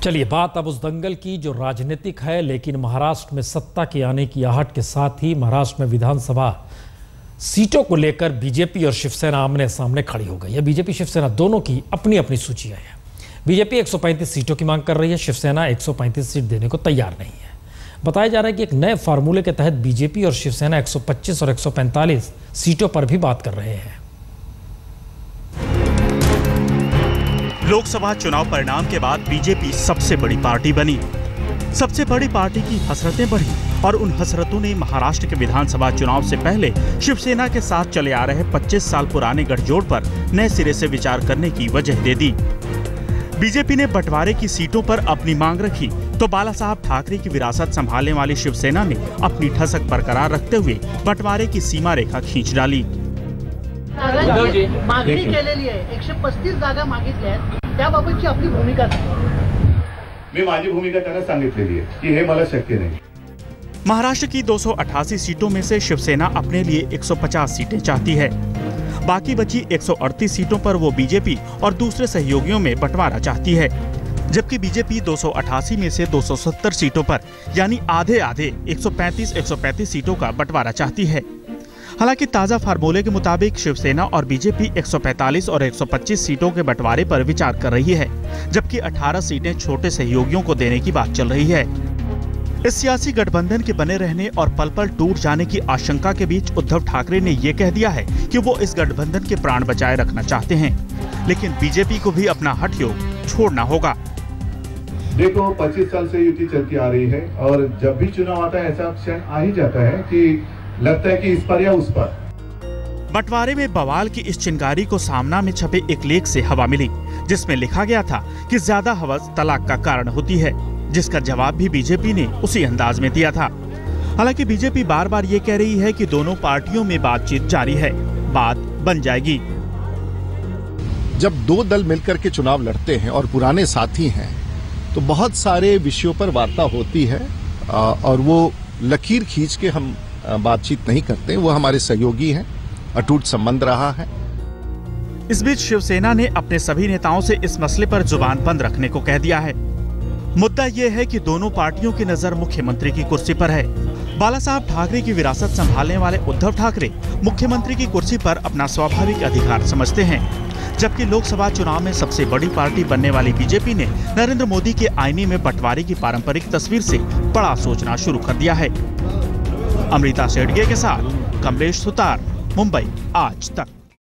चलिए बात अब उस दंगल की जो राजनीतिक है, लेकिन महाराष्ट्र में सत्ता के आने की आहट के साथ ही महाराष्ट्र में विधानसभा सीटों को लेकर बीजेपी और शिवसेना आमने सामने खड़ी हो गई है। बीजेपी शिवसेना दोनों की अपनी अपनी सूचियां हैं। बीजेपी 135 सीटों की मांग कर रही है, शिवसेना 135 सीट देने को तैयार नहीं है। बताया जा रहा है कि एक नए फार्मूले के तहत बीजेपी और शिवसेना 125 और 145 सीटों पर भी बात कर रहे हैं। लोकसभा चुनाव परिणाम के बाद बीजेपी सबसे बड़ी पार्टी बनी। सबसे बड़ी पार्टी की हसरतें बढ़ी और उन हसरतों ने महाराष्ट्र के विधानसभा चुनाव से पहले शिवसेना के साथ चले आ रहे 25 साल पुराने गठजोड़ पर नए सिरे से विचार करने की वजह दे दी। बीजेपी ने बंटवारे की सीटों पर अपनी मांग रखी तो बाला साहब ठाकरे की विरासत संभालने वाली शिवसेना ने अपनी ठसक बरकरार रखते हुए बंटवारे की सीमा रेखा खींच डाली। मागणी केलेली आहे, 135 जागा मागितल्या आहेत, त्याबाबतची आपली भूमिका काय? मी माझी भूमिका त्यांना सांगितलेली आहे की हे मला शक्य नाही। महाराष्ट्र की 288 सीटों में से शिवसेना अपने लिए 150 सीटें चाहती है। बाकी बची 138 सीटों पर वो बीजेपी और दूसरे सहयोगियों में बंटवारा चाहती है, जबकि बीजेपी 288 में से 270 सीटों पर यानी आधे आधे 135 सीटों का बंटवारा चाहती है। हालांकि ताजा फार्मूले के मुताबिक शिवसेना और बीजेपी 145 और 125 सीटों के बंटवारे पर विचार कर रही है, जबकि 18 सीटें छोटे सहयोगियों को देने की बात चल रही है। इस सियासी गठबंधन के बने रहने और पल पल टूट जाने की आशंका के बीच उद्धव ठाकरे ने ये कह दिया है कि वो इस गठबंधन के प्राण बचाए रखना चाहते हैं, लेकिन बीजेपी को भी अपना हठ योग छोड़ना होगा। देखो 25 साल से युति चलती आ रही है और जब भी चुनाव आता है ऐसा क्षण आ ही जाता है कि लगता है कि इस पर या उस पर। बंटवारे में बवाल की इस चिंगारी को सामना में छपे एक लेख से हवा मिली, जिसमें लिखा गया था कि ज्यादा हवस तलाक का कारण होती है, जिसका जवाब भी बीजेपी ने उसी अंदाज में दिया था। हालांकि बीजेपी बार बार ये कह रही है कि दोनों पार्टियों में बातचीत जारी है, बात बन जाएगी। जब दो दल मिलकर के चुनाव लड़ते हैं और पुराने साथी हैं तो बहुत सारे विषयों पर वार्ता होती है और वो लकीर खींच के हम बातचीत नहीं करते। वो हमारे सहयोगी हैं, अटूट संबंध रहा है। इस बीच शिवसेना ने अपने सभी नेताओं से इस मसले पर जुबान बंद रखने को कह दिया है। मुद्दा यह है कि दोनों पार्टियों की नजर मुख्यमंत्री की कुर्सी पर है। बाला साहब ठाकरे की विरासत संभालने वाले उद्धव ठाकरे मुख्यमंत्री की कुर्सी पर अपना स्वाभाविक अधिकार समझते हैं, जबकि लोकसभा चुनाव में सबसे बड़ी पार्टी बनने वाली बीजेपी ने नरेंद्र मोदी के आईने में बंटवारे की पारंपरिक तस्वीर से बड़ा सोचना शुरू कर दिया है। अमृता शेडगे के साथ कमलेश सुतार, मुंबई आज तक।